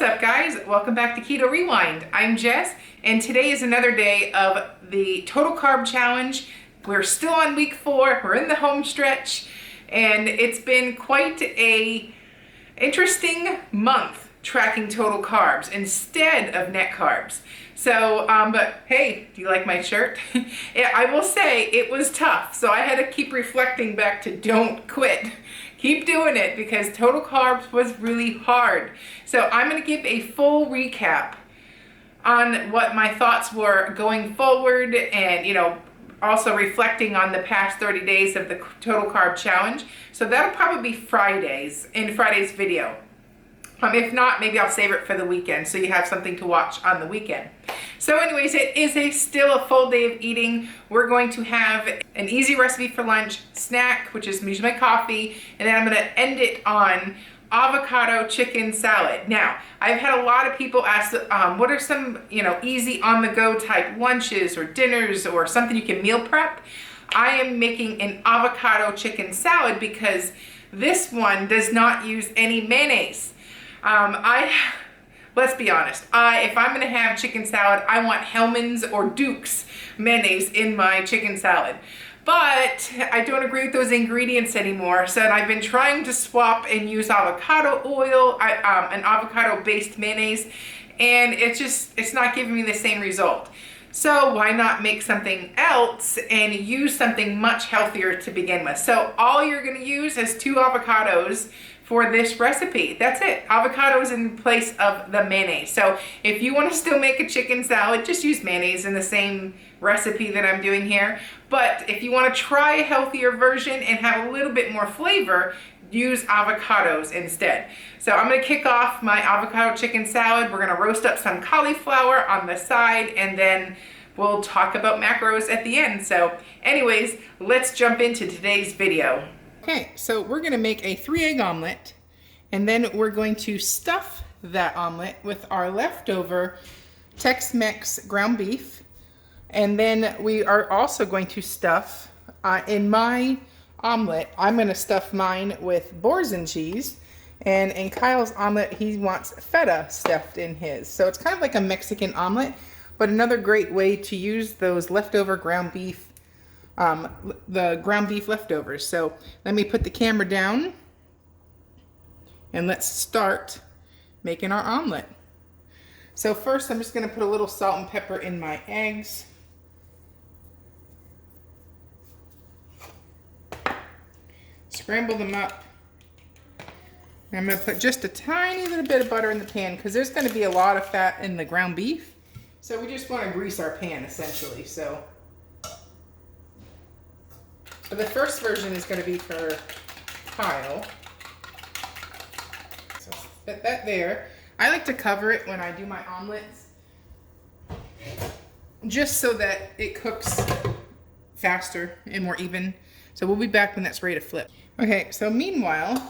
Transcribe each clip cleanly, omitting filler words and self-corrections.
What's up, guys? Welcome back to Keto Rewind. I'm Jess, and today is another day of the Total Carb Challenge. We're still on week 4. We're in the home stretch, and it's been quite a interesting month tracking total carbs instead of net carbs. So, but hey, do you like my shirt? Yeah, I will say it was tough. So I had to keep reflecting back to don't quit. Keep doing it because total carbs was really hard. So I'm going to give a full recap on what my thoughts were going forward and, also reflecting on the past 30 days of the Total Carb Challenge. So that'll probably be in Friday's video. If not, maybe I'll save it for the weekend so you have something to watch on the weekend. So anyways, it is still a full day of eating. We're going to have an easy recipe for lunch, snack, which is usually my coffee, and then I'm going to end it on avocado chicken salad. Now, I've had a lot of people ask, what are some, easy on-the-go type lunches or dinners or something you can meal prep? I am making an avocado chicken salad because this one does not use any mayonnaise. Let's be honest, if I'm going to have chicken salad, I want Hellmann's or Duke's mayonnaise in my chicken salad. But I don't agree with those ingredients anymore, so I've been trying to swap and use avocado oil, an avocado-based mayonnaise, and it's not giving me the same result. So why not make something else and use something much healthier to begin with? So all you're going to use is 2 avocados for this recipe. That's it. Avocados in place of the mayonnaise. So if you want to still make a chicken salad, just use mayonnaise in the same recipe that I'm doing here. But if you want to try a healthier version and have a little bit more flavor, use avocados instead. So I'm going to kick off my avocado chicken salad. We're going to roast up some cauliflower on the side, and then we'll talk about macros at the end. So anyways, let's jump into today's video. Okay, so we're going to make a 3-egg omelet, and then we're going to stuff that omelet with our leftover Tex-Mex ground beef, and then we are also going to stuff, in my omelet, I'm going to stuff mine with Boursin cheese, and in Kyle's omelet, he wants feta stuffed in his. So it's kind of like a Mexican omelet, but another great way to use those leftover ground beef the ground beef leftovers. So let me put the camera down and let's start making our omelet. So first I'm just going to put a little salt and pepper in my eggs. Scramble them up. And I'm going to put just a tiny little bit of butter in the pan because there's going to be a lot of fat in the ground beef. So we just want to grease our pan essentially. So the first version is going to be for Kyle. So put that there. I like to cover it when I do my omelets, just so that it cooks faster and more even. So we'll be back when that's ready to flip. Okay, so meanwhile,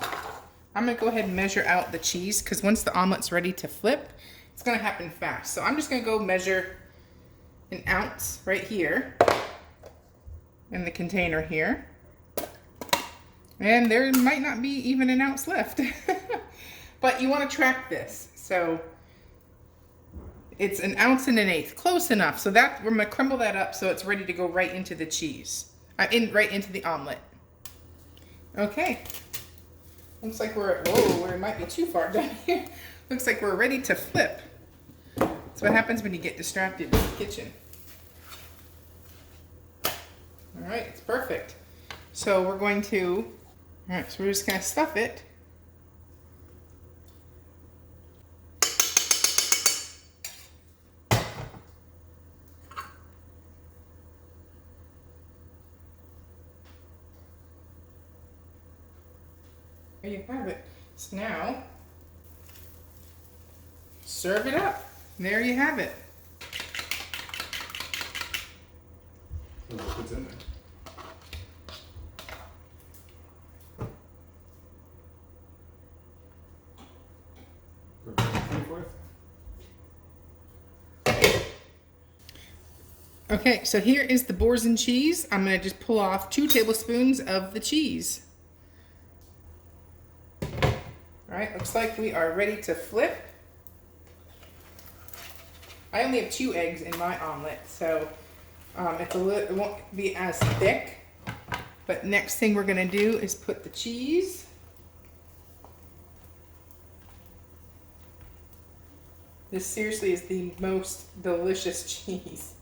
I'm going to go ahead and measure out the cheese because once the omelet's ready to flip, it's going to happen fast. So I'm just going to go measure an ounce right here in the container here, and there might not be even an ounce left. But you want to track this, so it's 1 1/8 ounces, close enough. So that we're gonna crumble that up so it's ready to go right into the cheese, right into the omelet. Okay, looks like we might be too far down here. Looks like we're ready to flip. That's what happens when you get distracted in the kitchen. All right, it's perfect. So we're going to, all right, so we're just going to stuff it. There you have it. So now, serve it up. There you have it. What's in there? Okay, so here is the Boursin cheese. I'm going to just pull off 2 tablespoons of the cheese. All right, looks like we are ready to flip. I only have 2 eggs in my omelet, so it won't be as thick. But next thing we're gonna do is put the cheese. This seriously is the most delicious cheese.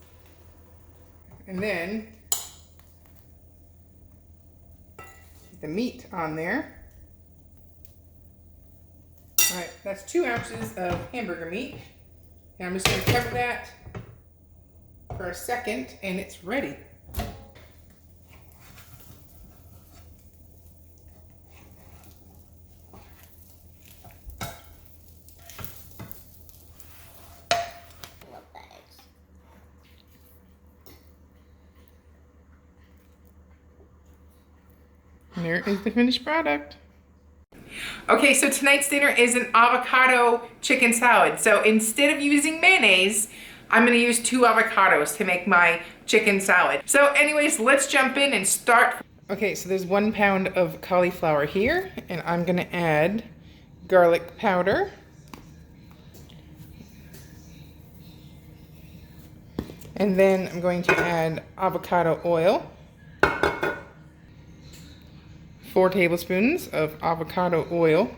And then the meat on there. All right, that's 2 ounces of hamburger meat. And I'm just gonna cover that for a second and it's ready. And there is the finished product. Okay, so tonight's dinner is an avocado chicken salad. So instead of using mayonnaise, I'm gonna use 2 avocados to make my chicken salad. So anyways, let's jump in and start. Okay, so there's 1 pound of cauliflower here, and I'm gonna add garlic powder. And then I'm going to add avocado oil. 4 tablespoons of avocado oil.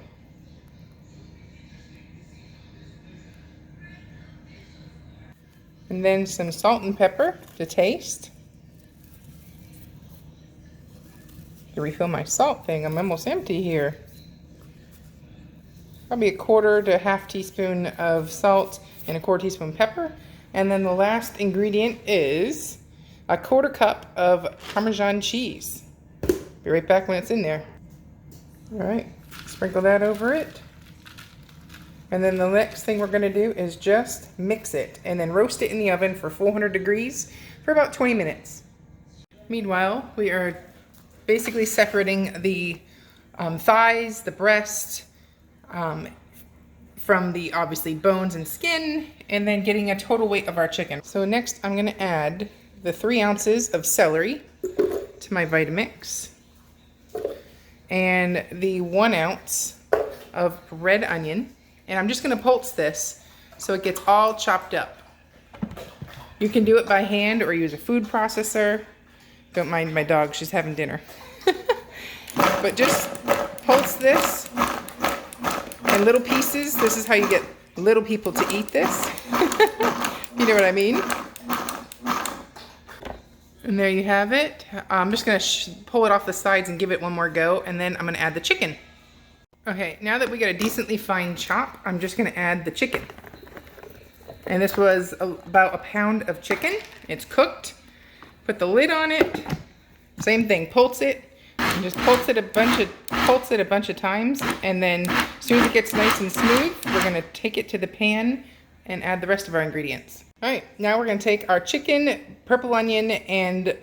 And then some salt and pepper to taste. To refill my salt thing, I'm almost empty here. Probably 1/4 to 1/2 teaspoon of salt and 1/4 teaspoon pepper. And then the last ingredient is 1/4 cup of Parmesan cheese. Be right back when it's in there. All right, sprinkle that over it. And then the next thing we're gonna do is just mix it and then roast it in the oven for 400 degrees for about 20 minutes. Meanwhile, we are basically separating the thighs, the breast, from the obviously bones and skin, and then getting a total weight of our chicken. So next I'm gonna add the 3 ounces of celery to my Vitamix and the 1 ounce of red onion. And I'm just gonna pulse this so it gets all chopped up. You can do it by hand or use a food processor. Don't mind my dog, she's having dinner. But just pulse this in little pieces. This is how you get little people to eat this. You know what I mean? And there you have it. I'm just gonna pull it off the sides and give it one more go, and then I'm gonna add the chicken. Okay, now that we got a decently fine chop, I'm just gonna add the chicken. And this was about 1 pound of chicken. It's cooked. Put the lid on it. Same thing, pulse it. And just pulse it a bunch of times. And then as soon as it gets nice and smooth, we're gonna take it to the pan and add the rest of our ingredients. All right, now we're gonna take our chicken, purple onion, and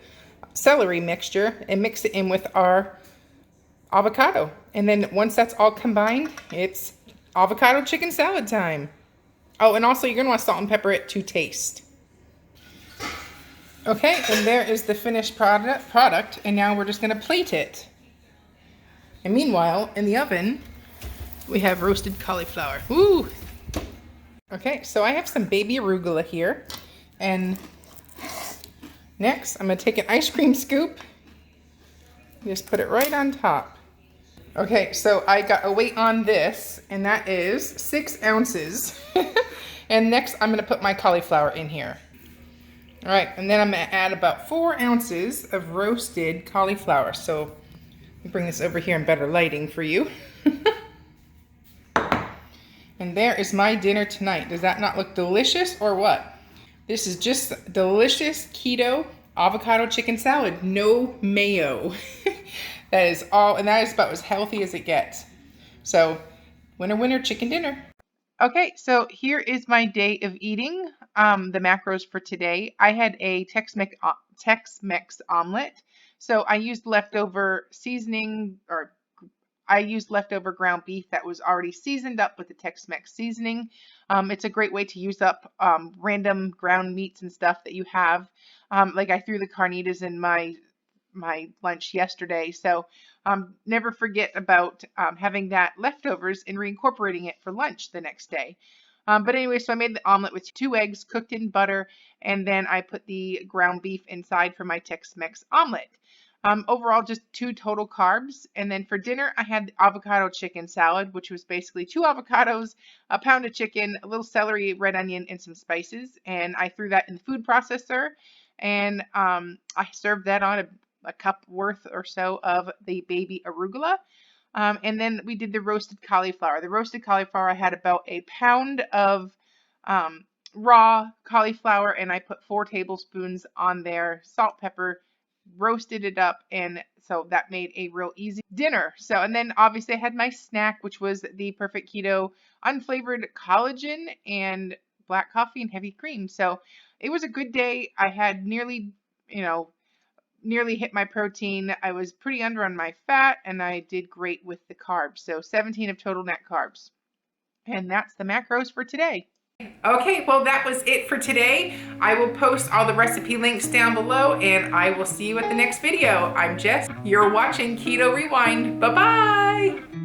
celery mixture and mix it in with our avocado. And then once that's all combined, it's avocado chicken salad time. Oh, and also you're gonna want to salt and pepper it to taste. Okay, and there is the finished product, and now we're just gonna plate it. And meanwhile, in the oven, we have roasted cauliflower. Woo! Okay, so I have some baby arugula here, and next I'm gonna take an ice cream scoop, just put it right on top. Okay, so I got a weight on this, and that is 6 ounces. And next I'm gonna put my cauliflower in here. All right, and then I'm gonna add about 4 ounces of roasted cauliflower. So let me bring this over here in better lighting for you. And there is my dinner tonight. Does that not look delicious or what? This is just delicious keto avocado chicken salad, no mayo. That is all, and that is about as healthy as it gets. So, winner, winner, chicken dinner. Okay, so here is my day of eating. The macros for today. I had a Tex-Mex omelet. So I used leftover seasoning, or I used leftover ground beef that was already seasoned up with the Tex-Mex seasoning. It's a great way to use up random ground meats and stuff that you have. Like I threw the carnitas in my lunch yesterday, so never forget about having that leftovers and reincorporating it for lunch the next day. But anyway, so I made the omelet with 2 eggs cooked in butter, and then I put the ground beef inside for my Tex-Mex omelet. Overall, just 2 total carbs. And then for dinner, I had avocado chicken salad, which was basically 2 avocados, a pound of chicken, a little celery, red onion, and some spices. And I threw that in the food processor, and I served that on a cup worth or so of the baby arugula. And then we did the roasted cauliflower. The roasted cauliflower, I had about a pound of raw cauliflower, and I put 4 tablespoons on there, salt, pepper, roasted it up, and so that made a real easy dinner. So, and then obviously I had my snack, which was the Perfect Keto unflavored collagen and black coffee and heavy cream. So it was a good day. I had nearly, nearly hit my protein. I was pretty under on my fat, and I did great with the carbs. So 17 of total net carbs. And that's the macros for today. Okay, well, that was it for today. I will post all the recipe links down below, and I will see you at the next video. I'm Jess. You're watching Keto Rewind. Bye-bye.